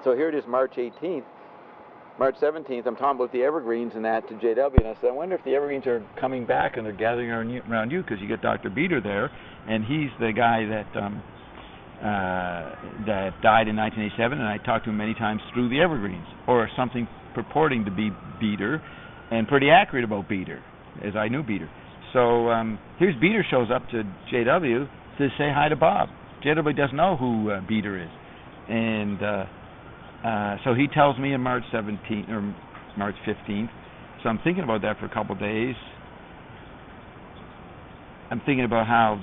So here it is, March 18th. March 17th, I'm talking about the evergreens and that to JW, and I said, I wonder if the evergreens are coming back and they're gathering around you, because you get Dr. Beater there, and he's the guy that died in 1987, and I talked to him many times through the evergreens, or something purporting to be Beater, and pretty accurate about Beater, as I knew Beater. So here's Beater shows up to JW to say hi to Bob. JW doesn't know who Beater is, and so he tells me on March 17th or March 15th. So I'm thinking about that for a couple of days. I'm thinking about how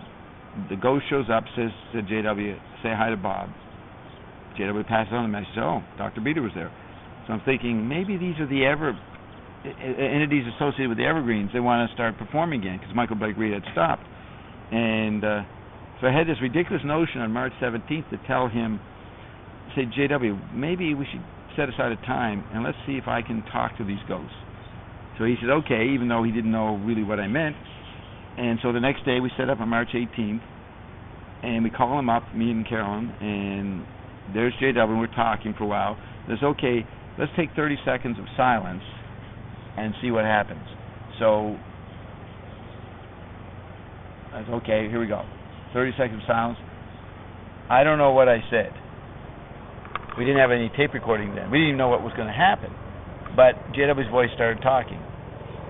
the ghost shows up, says to JW, say hi to Bob. JW passes on the message. Oh, Dr. Beater was there. So I'm thinking maybe these are the entities associated with the evergreens. They want to start performing again because Michael Blake Reed had stopped. And so I had this ridiculous notion on March 17th to tell him, say, JW, maybe we should set aside a time and let's see if I can talk to these ghosts. So he said, okay, even though he didn't know really what I meant. And so the next day we set up on March 18th, and we call him up, me and Carolyn, and there's JW, and we're talking for a while. There's, okay, let's take 30 seconds of silence and see what happens. So I said, okay, here we go. 30 seconds of silence. I don't know what I said. We didn't have any tape recording then. We didn't even know what was going to happen. But JW's voice started talking.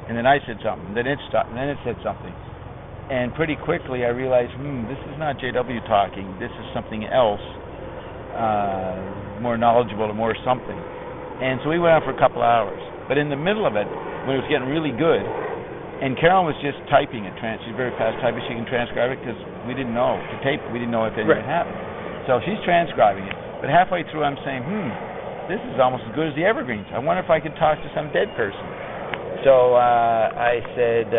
And then I said something. Then it stopped. And then it said something. And pretty quickly I realized, this is not JW talking. This is something else, more knowledgeable or more something. And so we went on for a couple hours. But in the middle of it, when it was getting really good, and Carolyn was just typing it. She's very fast typing. She can transcribe it because we didn't know. The tape, we didn't know if anything happened. So she's transcribing it. But halfway through, I'm saying, this is almost as good as the evergreens. I wonder if I could talk to some dead person. So I said,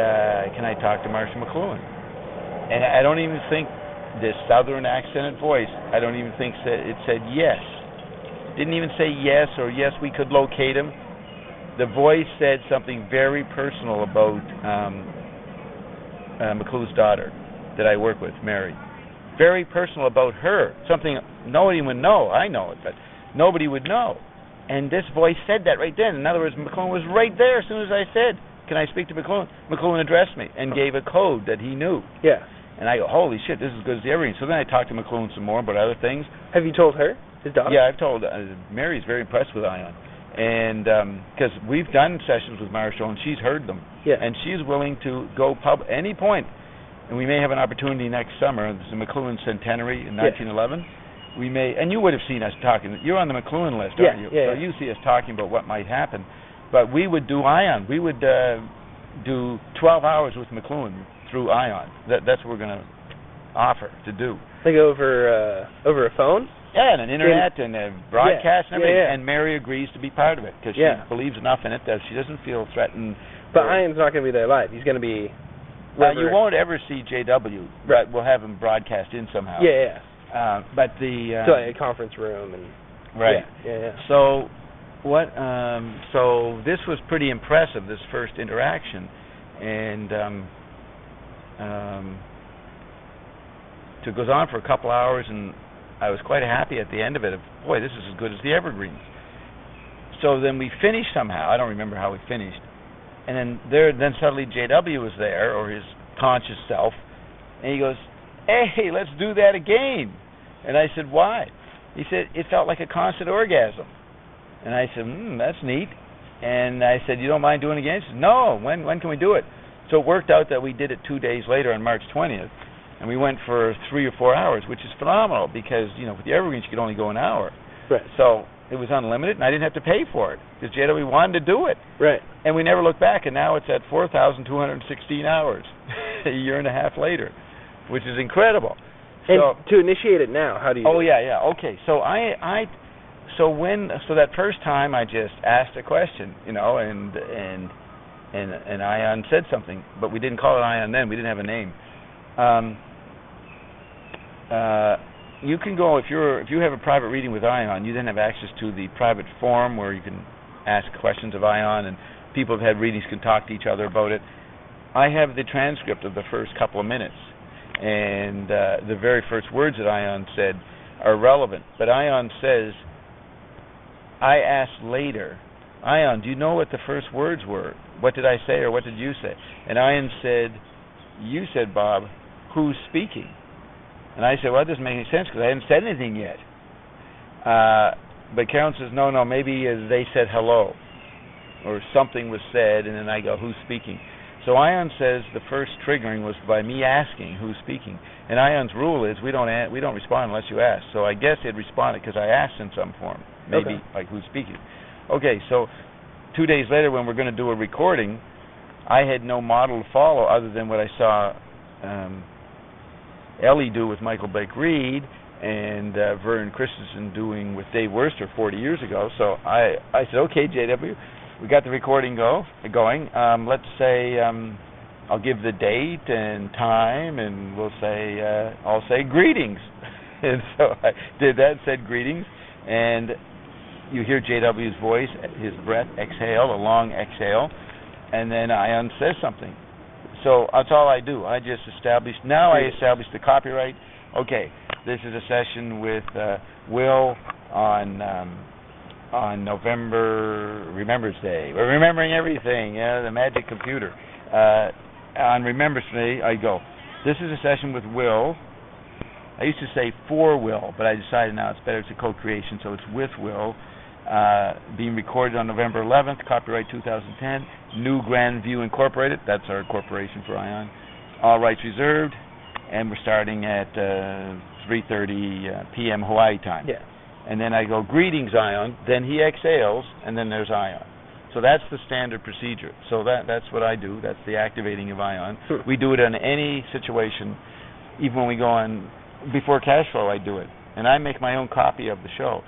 can I talk to Marshall McLuhan? And I don't even think this southern accented voice, I don't even think it said yes. Didn't even say yes or yes, we could locate him. The voice said something very personal about McClue's daughter that I work with, Mary. Very personal about her, something nobody would know. I know it, but nobody would know. And this voice said that right then. In other words, McLuhan was right there as soon as I said, can I speak to McLuhan? McLuhan addressed me and gave a code that he knew. Yeah. And I go, holy shit, this is as good as the evergreen. So then I talked to McLuhan some more about other things. Have you told her, his daughter? Yeah, I've told Mary's very impressed with Ion. And because we've done sessions with Marshall, and she's heard them. Yeah. And she's willing to go any point. And we may have an opportunity next summer. This is the McLuhan Centenary in 1911. We may, and you would have seen us talking. You're on the McLuhan list, aren't you? Yeah. So you see us talking about what might happen. But we would do Ion. We would do 12 hours with McLuhan through Ion. That's what we're going to offer to do. Like over a phone? Yeah, and an internet and a broadcast and everything. Yeah. And Mary agrees to be part of it because she believes enough in it that she doesn't feel threatened. But Ion's not going to be there live. He's going to be... you won't ever see JW, but we'll have him broadcast in somehow. Yeah. But the so like a conference room and Yeah. So so this was pretty impressive, this first interaction, and it goes on for a couple hours, and I was quite happy at the end of it. Boy, this is as good as the evergreens. So then we finished somehow. I don't remember how we finished. And then suddenly JW was there, or his conscious self, and he goes, hey, let's do that again. And I said, why? He said, it felt like a constant orgasm. And I said, that's neat. And I said, you don't mind doing it again? He said, no, when can we do it? So it worked out that we did it 2 days later on March 20th, and we went for 3 or 4 hours, which is phenomenal because, with the evergreens you could only go an hour. Right. So it was unlimited, and I didn't have to pay for it because JW wanted to do it. Right. And we never looked back, and now it's at 4,216 hours, a year and a half later, which is incredible. And to initiate it now, how do you? Oh yeah. Okay. So so that first time I just asked a question, and Ion said something, but we didn't call it Ion then. We didn't have a name. You can go if you have a private reading with Ion. You then have access to the private forum where you can ask questions of Ion, and people who've had readings can talk to each other about it. I have the transcript of the first couple of minutes, and the very first words that Ion said are relevant. But Ion says, I asked later, Ion, do you know what the first words were? What did I say or what did you say? And Ion said, you said, Bob, who's speaking? And I said, well, that doesn't make any sense because I hadn't said anything yet. But Carolyn says, no, maybe they said hello or something was said, and then I go, who's speaking? So Ion says the first triggering was by me asking who's speaking. And Ion's rule is we don't respond unless you ask. So I guess it responded because I asked in some form, maybe like who's speaking. Okay, so 2 days later when we're going to do a recording, I had no model to follow other than what I saw Ellie do with Michael Blake Reed and Vern Christensen doing with Dave Worcester 40 years ago. So I said, okay, JW, we got the recording going. Let's say I'll give the date and time, and we'll say I'll say greetings. And so I did that, said greetings, and you hear JW's voice, his breath exhale, a long exhale, and then Ion says something. So that's all I do. I just established the copyright. Okay, this is a session with Will on Remembrance Day. We're remembering everything, the magic computer. On Remembrance Day, I go, this is a session with Will. I used to say for Will, but I decided now it's better, it's a co-creation, so it's with Will. Being recorded on November 11th, copyright 2010, New Grand View Incorporated, that's our corporation for Ion. All rights reserved, and we're starting at 3:30 p.m. Hawaii time. Yeah. And then I go, greetings, Ion, then he exhales, and then there's Ion. So that's the standard procedure. So that's what I do. That's the activating of Ion. We do it in any situation. Even when we go on, before cash flow, I do it. And I make my own copy of the show.